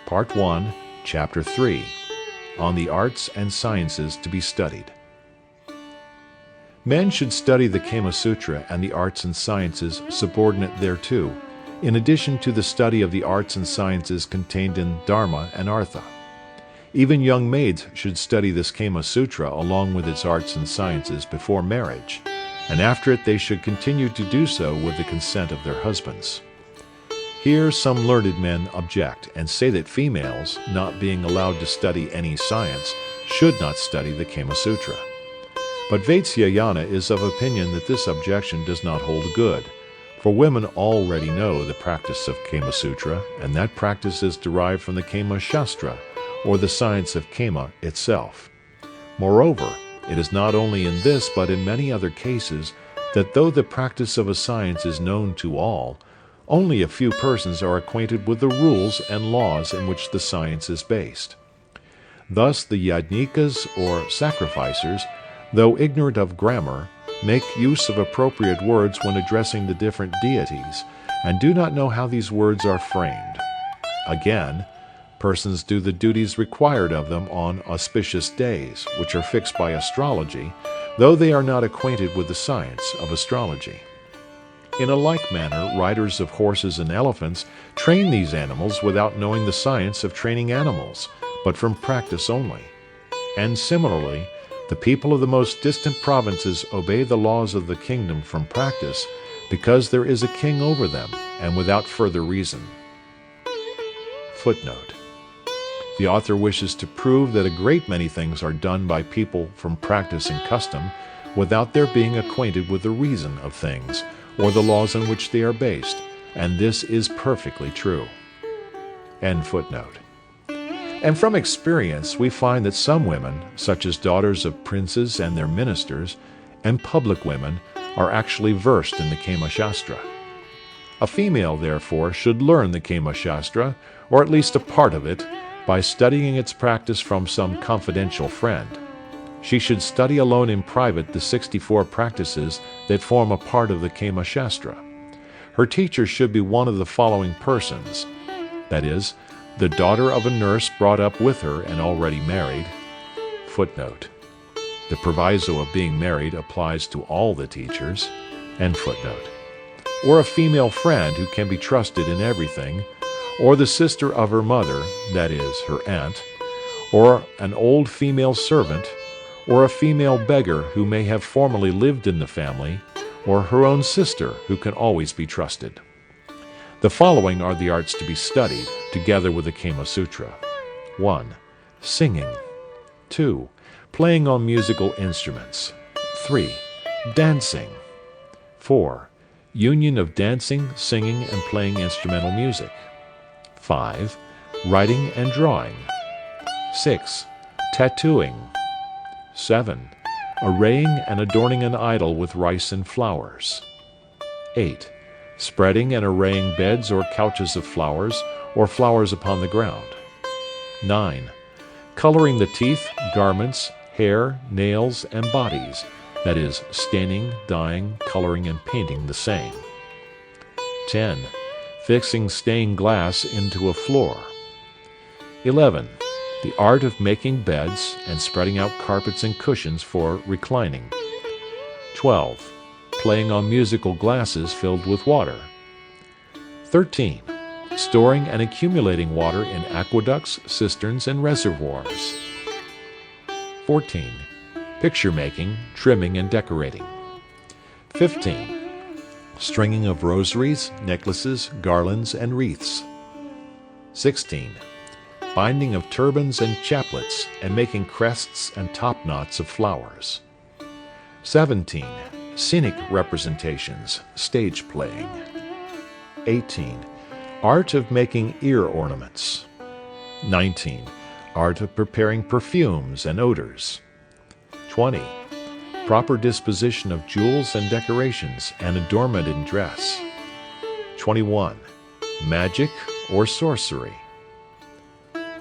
Part 1, Chapter 3, on the Arts and Sciences to be Studied. Men should study the Kama Sutra and the arts and sciences subordinate thereto, in addition to the study of the arts and sciences contained in Dharma and Artha. Even young maids should study this Kama Sutra along with its arts and sciences before marriage, and after it they should continue to do so with the consent of their husbands. Here some learned men object and say that females, not being allowed to study any science, should not study the Kama Sutra. But Vatsyayana is of opinion that this objection does not hold good, for women already know the practice of Kama Sutra, and that practice is derived from the Kama Shastra, or the science of Kama itself. Moreover, it is not only in this but in many other cases that though the practice of a science is known to all, only a few persons are acquainted with the rules and laws in which the science is based. Thus the yajnikas, or sacrificers, though ignorant of grammar, make use of appropriate words when addressing the different deities, and do not know how these words are framed. Again, persons do the duties required of them on auspicious days, which are fixed by astrology, though they are not acquainted with the science of astrology. In a like manner, riders of horses and elephants train these animals without knowing the science of training animals, but from practice only. And similarly, the people of the most distant provinces obey the laws of the kingdom from practice, because there is a king over them, and without further reason. Footnote. The author wishes to prove that a great many things are done by people from practice and custom, without their being acquainted with the reason of things, or the laws on which they are based, and this is perfectly true. End footnote. And from experience we find that some women, such as daughters of princes and their ministers, and public women, are actually versed in the Kama Shastra. A female, therefore, should learn the Kama Shastra, or at least a part of it, by studying its practice from some confidential friend. She should study alone in private the 64 practices that form a part of the Kama Shastra. Her teacher should be one of the following persons, that is, the daughter of a nurse brought up with her and already married. Footnote. The proviso of being married applies to all the teachers. End footnote. Or a female friend who can be trusted in everything, or the sister of her mother, that is, her aunt, or an old female servant, or a female beggar who may have formerly lived in the family, or her own sister who can always be trusted. The following are the arts to be studied, together with the Kama Sutra. 1. Singing. 2. Playing on musical instruments. 3. Dancing. 4. Union of dancing, singing, and playing instrumental music. 5. Writing and drawing. 6. Tattooing. 7. Arraying and adorning an idol with rice and flowers. 8. Spreading and arraying beds or couches of flowers, or flowers upon the ground. 9. Coloring the teeth, garments, hair, nails, and bodies, that is, staining, dyeing, coloring, and painting the same. 10. Fixing stained glass into a floor. 11. The art of making beds and spreading out carpets and cushions for reclining. 12. Playing on musical glasses filled with water. 13. Storing and accumulating water in aqueducts, cisterns, and reservoirs. 14. Picture making, trimming, and decorating. 15. Stringing of rosaries, necklaces, garlands, and wreaths. 16. Binding of turbans and chaplets, and making crests and topknots of flowers. 17. Scenic representations, stage playing. 18. Art of making ear ornaments. 19. Art of preparing perfumes and odors. 20. Proper disposition of jewels and decorations and adornment in dress. 21. Magic or sorcery.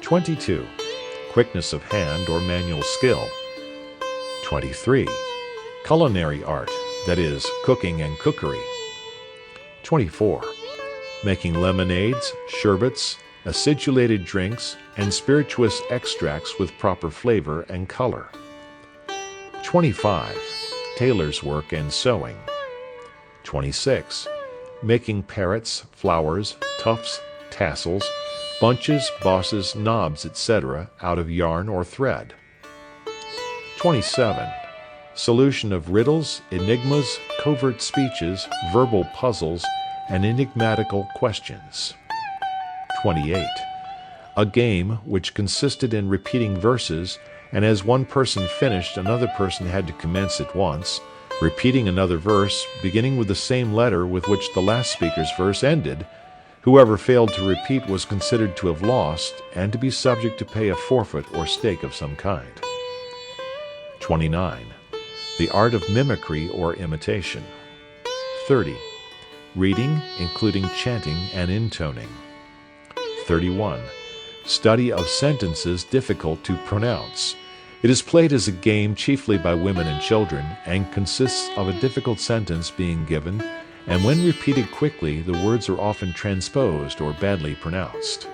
22. Quickness of hand or manual skill. 23. Culinary art, that is, cooking and cookery. 24. Making lemonades, sherbets, acidulated drinks, and spirituous extracts with proper flavor and color. 25. Tailor's work and sewing. 26. Making parrots, flowers, tufts, tassels, bunches, bosses, knobs, etc. out of yarn or thread. 27. Solution of riddles, enigmas, covert speeches, verbal puzzles, and enigmatical questions. 28. A game which consisted in repeating verses, and as one person finished, another person had to commence at once, repeating another verse, beginning with the same letter with which the last speaker's verse ended. Whoever failed to repeat was considered to have lost, and to be subject to pay a forfeit or stake of some kind. 29. The art of mimicry or imitation. 30. Reading, including chanting and intoning. 31. Study of sentences difficult to pronounce. It is played as a game chiefly by women and children, and consists of a difficult sentence being given, and when repeated quickly, the words are often transposed or badly pronounced.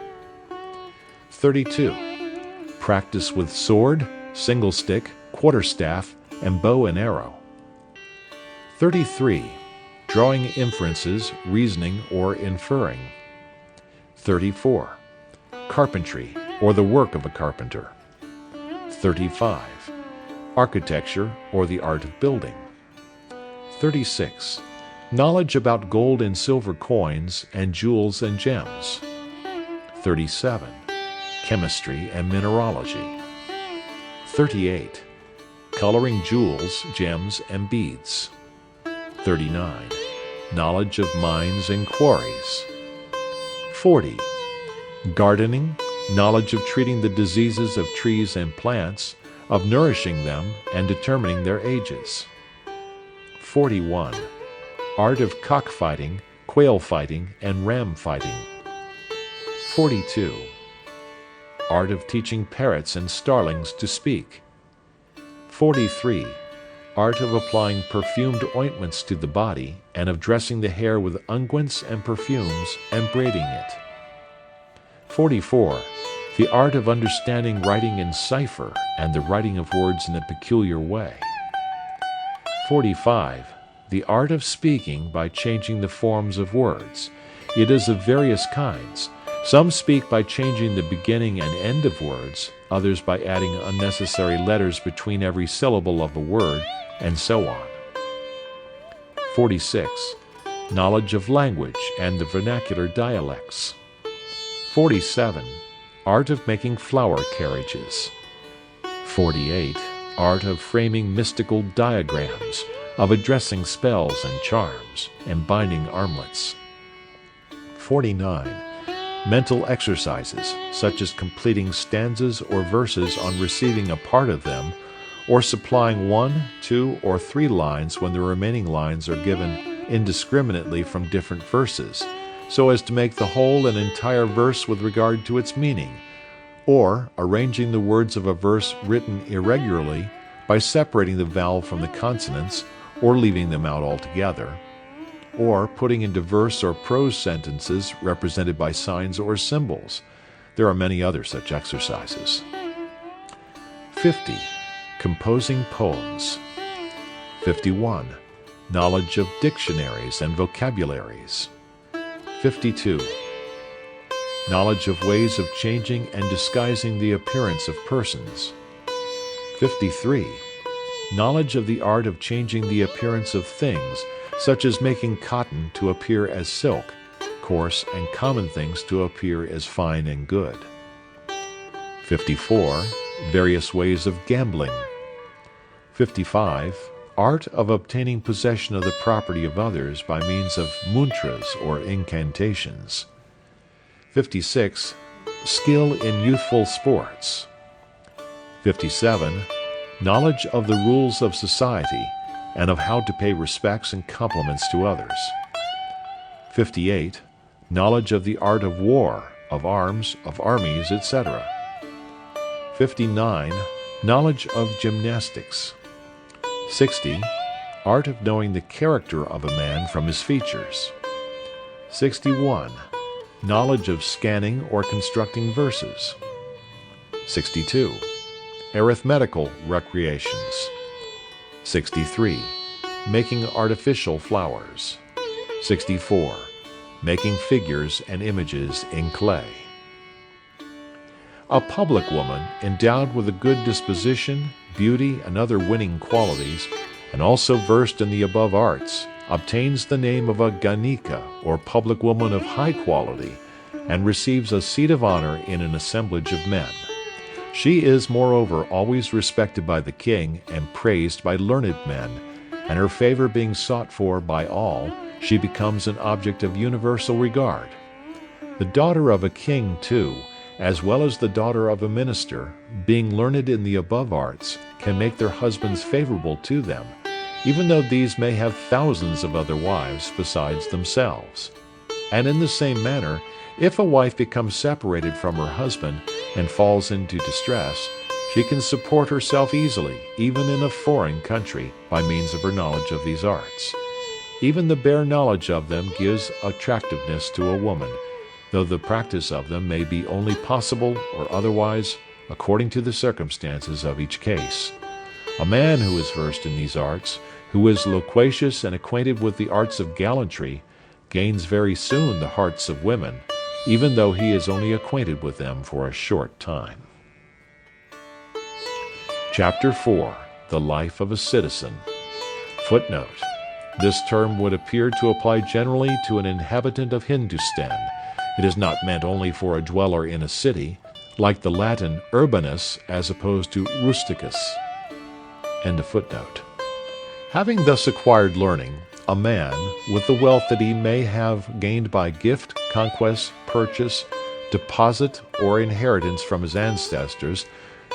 32. Practice with sword, single stick, quarterstaff, and bow and arrow. 33. Drawing inferences, reasoning, or inferring. 34. Carpentry, or the work of a carpenter. 35. Architecture, or the art of building. 36. Knowledge about gold and silver coins, and jewels and gems. 37. Chemistry and mineralogy. 38. Coloring jewels, gems, and beads. 39. Knowledge of mines and quarries. 40. Gardening, knowledge of treating the diseases of trees and plants, of nourishing them and determining their ages. 41. Art of cockfighting, quail fighting, and ram fighting. 42. Art of teaching parrots and starlings to speak. 43. Art of applying perfumed ointments to the body, and of dressing the hair with unguents and perfumes, and braiding it. 44. The art of understanding writing in cipher, and the writing of words in a peculiar way. 45. The art of speaking by changing the forms of words. It is of various kinds. Some speak by changing the beginning and end of words, others by adding unnecessary letters between every syllable of a word, and so on. 46. Knowledge of language and the vernacular dialects. 47. Art of making flower carriages. 48. Art of framing mystical diagrams, of addressing spells and charms, and binding armlets. 49. Mental exercises, such as completing stanzas or verses on receiving a part of them, or supplying 1, 2, or 3 lines when the remaining lines are given indiscriminately from different verses, so as to make the whole an entire verse with regard to its meaning, or arranging the words of a verse written irregularly by separating the vowel from the consonants, or leaving them out altogether, or putting into verse or prose sentences represented by signs or symbols. There are many other such exercises. 50. Composing poems. 51. Knowledge of dictionaries and vocabularies. 52. Knowledge of ways of changing and disguising the appearance of persons. 53. Knowledge of the art of changing the appearance of things, such as making cotton to appear as silk, coarse and common things to appear as fine and good. 54. Various ways of gambling. 55. Art of obtaining possession of the property of others by means of mantras or incantations. 56. Skill in youthful sports. 57. Knowledge of the rules of society and of how to pay respects and compliments to others. 58. Knowledge of the art of war, of arms, of armies, etc. 59. Knowledge of gymnastics. 60. Art of knowing the character of a man from his features. 61. knowledge of scanning or constructing verses. 62. Arithmetical recreations. 63. Making artificial flowers. 64. Making figures and images in clay. A public woman, endowed with a good disposition, beauty, and other winning qualities, and also versed in the above arts, obtains the name of a ganika, or public woman of high quality, and receives a seat of honor in an assemblage of men. She is, moreover, always respected by the king and praised by learned men, and her favor being sought for by all, she becomes an object of universal regard. The daughter of a king, too, as well as the daughter of a minister, being learned in the above arts, can make their husbands favorable to them, even though these may have thousands of other wives besides themselves. And in the same manner, if a wife becomes separated from her husband and falls into distress, she can support herself easily, even in a foreign country, by means of her knowledge of these arts. Even the bare knowledge of them gives attractiveness to a woman, though the practice of them may be only possible or otherwise, according to the circumstances of each case. A man who is versed in these arts, who is loquacious and acquainted with the arts of gallantry, gains very soon the hearts of women, even though he is only acquainted with them for a short time. Chapter 4. The Life of a Citizen. Footnote. This term would appear to apply generally to an inhabitant of Hindustan. It is not meant only for a dweller in a city, like the Latin urbanus as opposed to rusticus. End of footnote. Having thus acquired learning, a man, with the wealth that he may have gained by gift, conquest, purchase, deposit, or inheritance from his ancestors,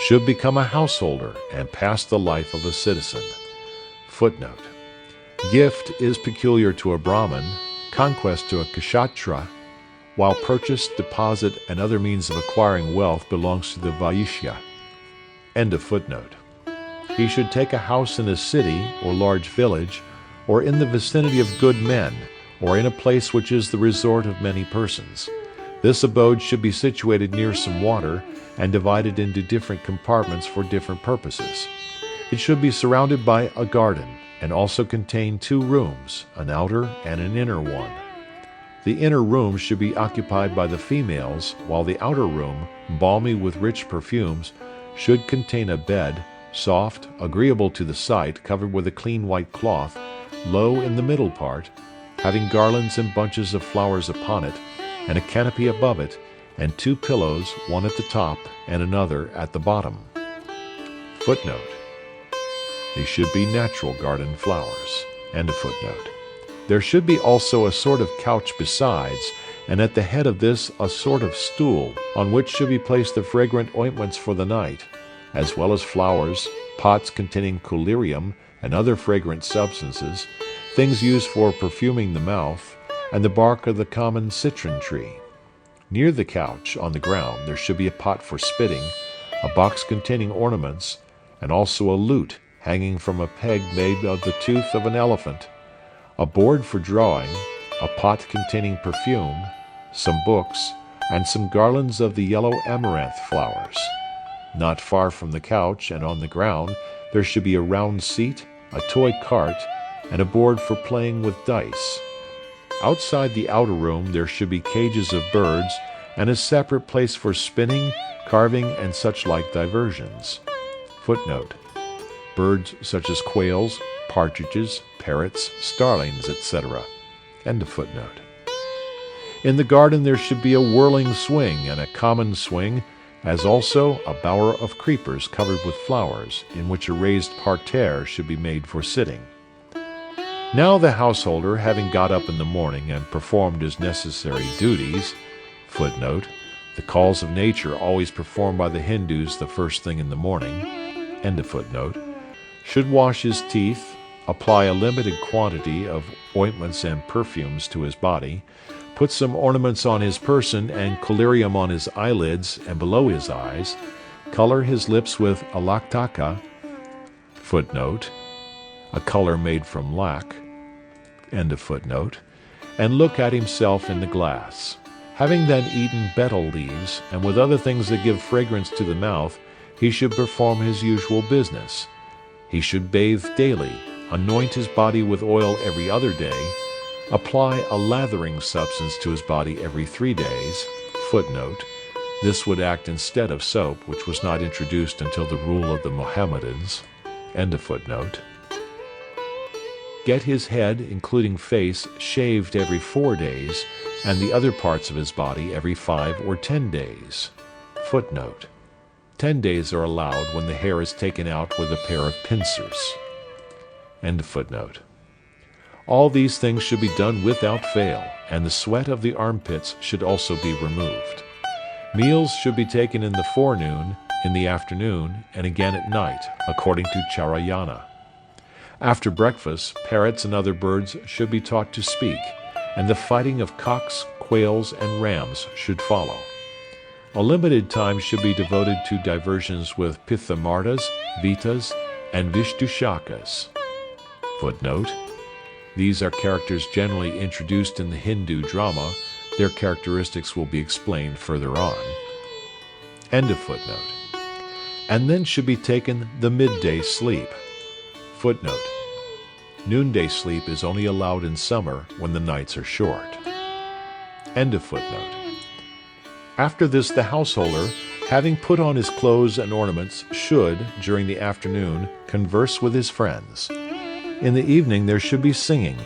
should become a householder and pass the life of a citizen. Footnote. Gift is peculiar to a Brahmin, conquest to a Kshatra, while purchase, deposit, and other means of acquiring wealth belongs to the Vaishya. End of footnote. He should take a house in a city or large village, or in the vicinity of good men, or in a place which is the resort of many persons. This abode should be situated near some water, and divided into different compartments for different purposes. It should be surrounded by a garden, and also contain 2 rooms, an outer and an inner one. The inner room should be occupied by the females, while the outer room, balmy with rich perfumes, should contain a bed, soft, agreeable to the sight, covered with a clean white cloth, low in the middle part, having garlands and bunches of flowers upon it, and a canopy above it, and 2 pillows, one at the top and another at the bottom. Footnote. These should be natural garden flowers. End of footnote. There should be also a sort of couch besides, and at the head of this a sort of stool, on which should be placed the fragrant ointments for the night, as well as flowers, pots containing collyrium and other fragrant substances, things used for perfuming the mouth, and the bark of the common citron tree. Near the couch, on the ground, there should be a pot for spitting, a box containing ornaments, and also a lute hanging from a peg made of the tooth of an elephant, a board for drawing, a pot containing perfume, some books, and some garlands of the yellow amaranth flowers. Not far from the couch and on the ground there should be a round seat, a toy cart, and a board for playing with dice. Outside the outer room there should be cages of birds, and a separate place for spinning, carving, and such like diversions. Footnote. Birds such as quails, partridges, parrots, starlings, etc. End of footnote. In the garden there should be a whirling swing and a common swing, as also a bower of creepers covered with flowers, in which a raised parterre should be made for sitting. Now the householder, having got up in the morning and performed his necessary duties, footnote, the calls of nature always performed by the Hindus the first thing in the morning, end of footnote, should wash his teeth, apply a limited quantity of ointments and perfumes to his body, put some ornaments on his person and collyrium on his eyelids and below his eyes, color his lips with alaktaka, footnote, a color made from lac, end of footnote, and look at himself in the glass. Having then eaten betel leaves, and with other things that give fragrance to the mouth, he should perform his usual business. He should bathe daily, anoint his body with oil every other day, apply a lathering substance to his body every 3 days. Footnote: this would act instead of soap, which was not introduced until the rule of the Mohammedans. End of footnote. Get his head, including face, shaved every 4 days, and the other parts of his body every 5 or 10 days. Footnote: 10 days are allowed when the hair is taken out with a pair of pincers. End of footnote. All these things should be done without fail, and the sweat of the armpits should also be removed. Meals should be taken in the forenoon, in the afternoon, and again at night, according to Charayana. After breakfast, parrots and other birds should be taught to speak, and the fighting of cocks, quails, and rams should follow. A limited time should be devoted to diversions with Pithamartas, Vitas, and Vishtushakas. Footnote: these are characters generally introduced in the Hindu drama. Their characteristics will be explained further on. End of footnote. And then should be taken the midday sleep. Footnote: noonday sleep is only allowed in summer when the nights are short. End of footnote. After this, the householder, having put on his clothes and ornaments, should, during the afternoon, converse with his friends. In the evening there should be singing,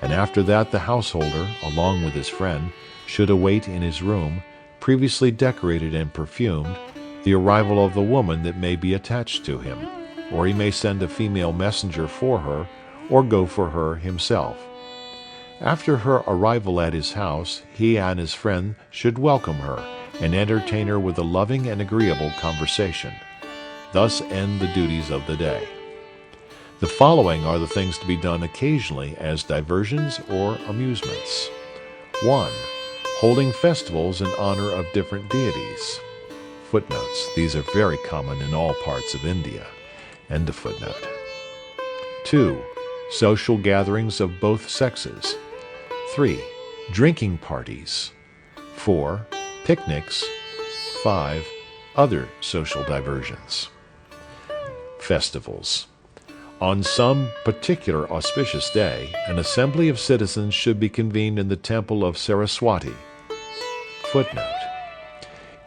and after that the householder, along with his friend, should await in his room, previously decorated and perfumed, the arrival of the woman that may be attached to him, or he may send a female messenger for her, or go for her himself. After her arrival at his house, he and his friend should welcome her and entertain her with a loving and agreeable conversation. Thus end the duties of the day. The following are the things to be done occasionally as diversions or amusements. 1. Holding festivals in honor of different deities. Footnotes: these are very common in all parts of India. End of footnote. 2. Social gatherings of both sexes. 3. Drinking parties. 4. Picnics. 5. Other social diversions. Festivals. On some particular auspicious day, an assembly of citizens should be convened in the temple of Saraswati. Footnote: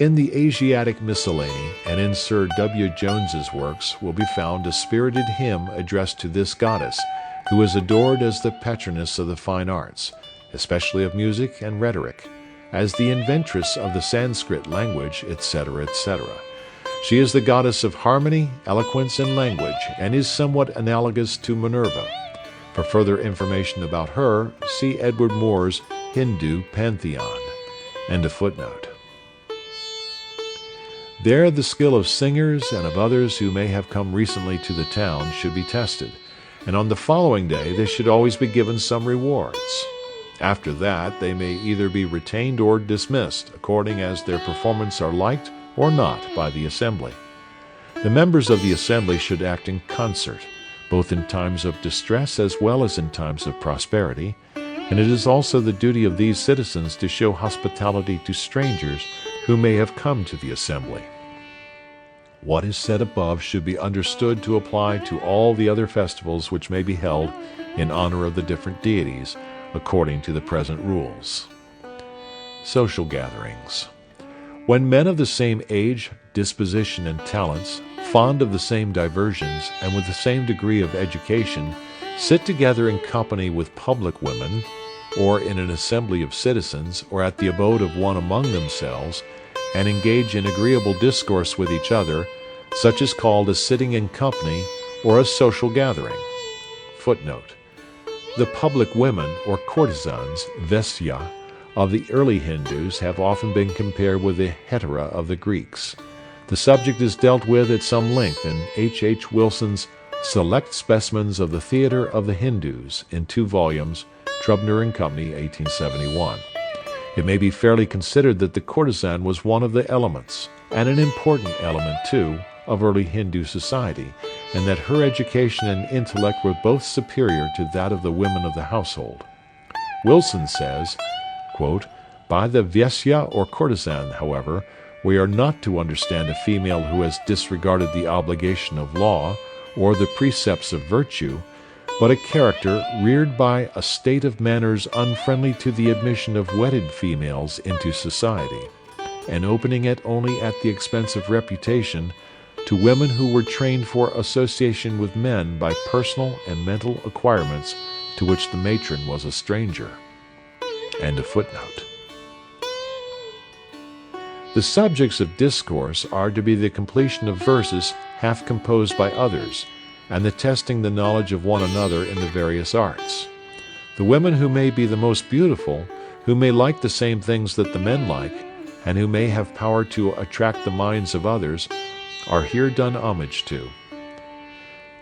in the Asiatic Miscellany and in Sir W. Jones's works will be found a spirited hymn addressed to this goddess, who is adored as the patroness of the fine arts, especially of music and rhetoric, as the inventress of the Sanskrit language, etc., etc. She is the goddess of harmony, eloquence, and language, and is somewhat analogous to Minerva. For further information about her, see Edward Moore's Hindu Pantheon. End of footnote. There the skill of singers and of others who may have come recently to the town should be tested, and on the following day they should always be given some rewards. After that, they may either be retained or dismissed, according as their performance are liked or not by the assembly. The members of the assembly should act in concert, both in times of distress as well as in times of prosperity, and it is also the duty of these citizens to show hospitality to strangers who may have come to the assembly. What is said above should be understood to apply to all the other festivals which may be held in honor of the different deities, according to the present rules. Social gatherings. When men of the same age, disposition, and talents, fond of the same diversions, and with the same degree of education, sit together in company with public women, or in an assembly of citizens, or at the abode of one among themselves, and engage in agreeable discourse with each other, such is called a sitting in company, or a social gathering. Footnote: the public women, or courtesans, Vesya, of the early Hindus have often been compared with the hetera of the Greeks. The subject is dealt with at some length in H. H. Wilson's Select Specimens of the Theatre of the Hindus in 2 volumes, Trubner and Company, 1871. It may be fairly considered that the courtesan was one of the elements, and an important element, too, of early Hindu society, and that her education and intellect were both superior to that of the women of the household. Wilson says, quote, By the Vyasya or courtesan, however, we are not to understand a female who has disregarded the obligation of law or the precepts of virtue, but a character reared by a state of manners unfriendly to the admission of wedded females into society, and opening it only at the expense of reputation to women who were trained for association with men by personal and mental acquirements to which the matron was a stranger. End of footnote. The subjects of discourse are to be the completion of verses half composed by others, and the testing the knowledge of one another in the various arts. The women who may be the most beautiful, who may like the same things that the men like, and who may have power to attract the minds of others, are here done homage to.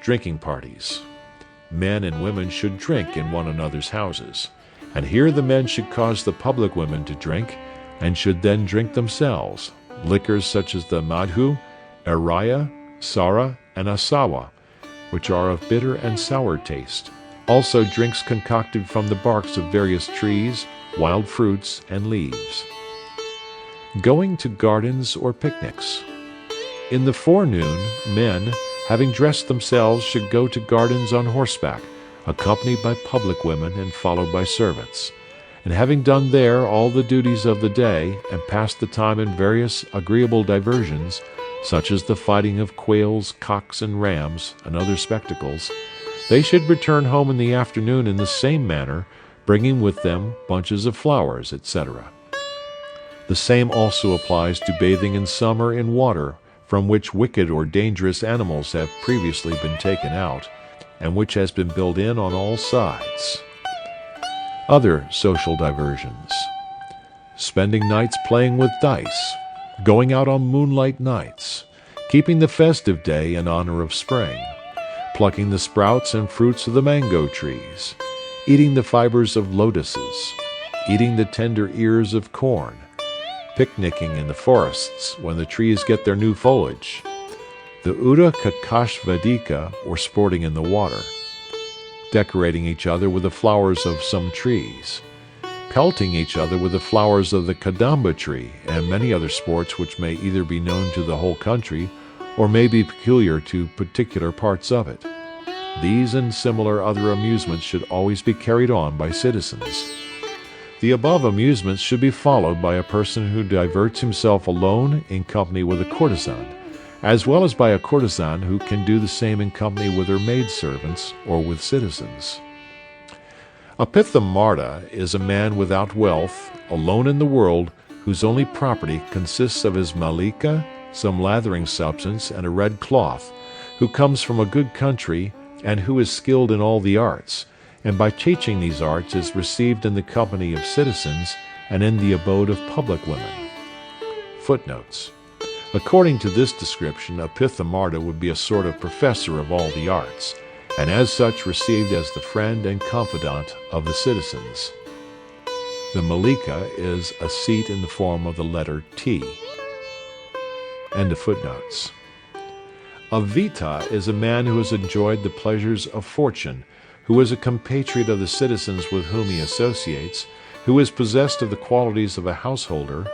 Drinking parties. Men and women should drink in one another's houses, and here the men should cause the public women to drink, and should then drink themselves, liquors such as the madhu, araya, sara, and asawa, which are of bitter and sour taste. Also drinks concocted from the barks of various trees, wild fruits, and leaves. Going to gardens or picnics. In the forenoon, men, having dressed themselves, should go to gardens on horseback, accompanied by public women and followed by servants. And having done there all the duties of the day, and passed the time in various agreeable diversions, such as the fighting of quails, cocks, and rams, and other spectacles, they should return home in the afternoon in the same manner, bringing with them bunches of flowers, etc. The same also applies to bathing in summer in water, from which wicked or dangerous animals have previously been taken out, and which has been built in on all sides. Other social diversions. Spending nights playing with dice, going out on moonlight nights, keeping the festive day in honor of spring, plucking the sprouts and fruits of the mango trees, eating the fibers of lotuses, eating the tender ears of corn, picnicking in the forests when the trees get their new foliage, the Udakakashvadika, or sporting in the water, decorating each other with the flowers of some trees, pelting each other with the flowers of the kadamba tree, and many other sports which may either be known to the whole country or may be peculiar to particular parts of it. These and similar other amusements should always be carried on by citizens. The above amusements should be followed by a person who diverts himself alone in company with a courtesan, as well as by a courtesan who can do the same in company with her maidservants or with citizens. A Pithamarda is a man without wealth, alone in the world, whose only property consists of his malika, some lathering substance, and a red cloth, who comes from a good country, and who is skilled in all the arts, and by teaching these arts is received in the company of citizens and in the abode of public women. Footnotes. According to this description, a Pithamarda would be a sort of professor of all the arts, and as such received as the friend and confidant of the citizens. The malika is a seat in the form of the letter T. End of footnotes. A vita is a man who has enjoyed the pleasures of fortune, who is a compatriot of the citizens with whom he associates, who is possessed of the qualities of a householder,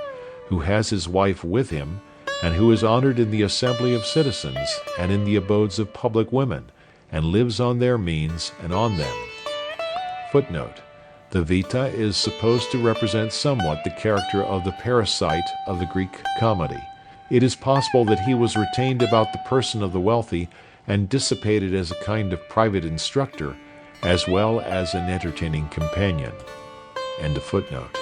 who has his wife with him, and who is honored in the assembly of citizens and in the abodes of public women, and lives on their means and on them. Footnote. The vita is supposed to represent somewhat the character of the parasite of the Greek comedy. It is possible that he was retained about the person of the wealthy and dissipated as a kind of private instructor, as well as an entertaining companion. End of footnote.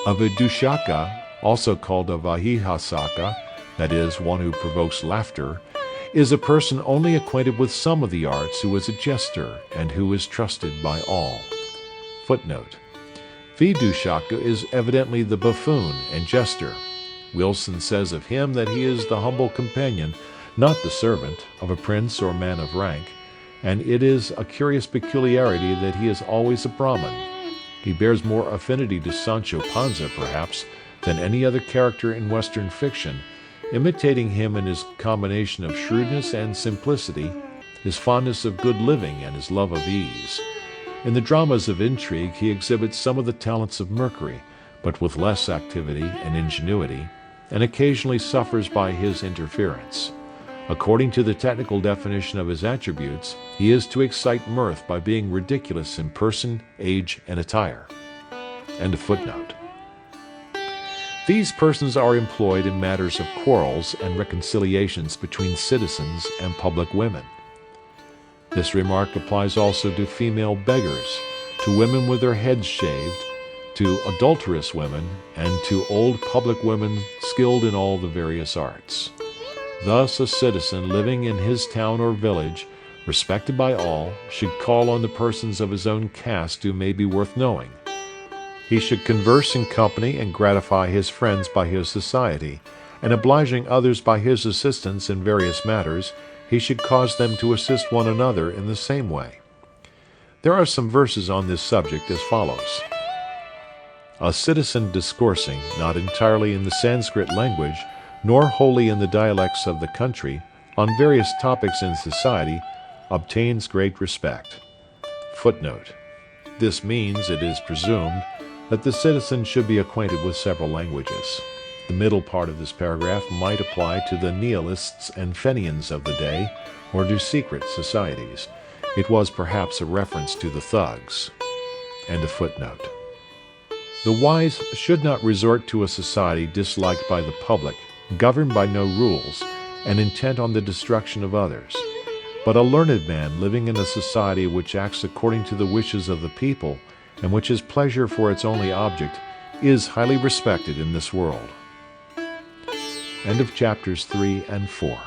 A vidushaka, also called a vahihasaka, that is, one who provokes laughter, is a person only acquainted with some of the arts who is a jester and who is trusted by all. Footnote. Vidushaka is evidently the buffoon and jester. Wilson says of him that he is the humble companion, not the servant, of a prince or man of rank, and it is a curious peculiarity that he is always a Brahmin. He bears more affinity to Sancho Panza, perhaps, than any other character in Western fiction, imitating him in his combination of shrewdness and simplicity, his fondness of good living and his love of ease. In the dramas of intrigue, he exhibits some of the talents of Mercury, but with less activity and ingenuity, and occasionally suffers by his interference. According to the technical definition of his attributes, he is to excite mirth by being ridiculous in person, age, and attire. End of footnote. These persons are employed in matters of quarrels and reconciliations between citizens and public women. This remark applies also to female beggars, to women with their heads shaved, to adulterous women, and to old public women skilled in all the various arts. Thus, a citizen living in his town or village, respected by all, should call on the persons of his own caste who may be worth knowing. He should converse in company and gratify his friends by his society, and obliging others by his assistance in various matters, he should cause them to assist one another in the same way. There are some verses on this subject as follows. A citizen discoursing, not entirely in the Sanskrit language, nor wholly in the dialects of the country, on various topics in society, obtains great respect. Footnote. This means, it is presumed, that the citizen should be acquainted with several languages. The middle part of this paragraph might apply to the nihilists and Fenians of the day, or to secret societies. It was perhaps a reference to the thugs. End of footnote. The wise should not resort to a society disliked by the public, governed by no rules, and intent on the destruction of others. But a learned man living in a society which acts according to the wishes of the people, and which has pleasure for its only object, is highly respected in this world. End of chapters 3 and 4.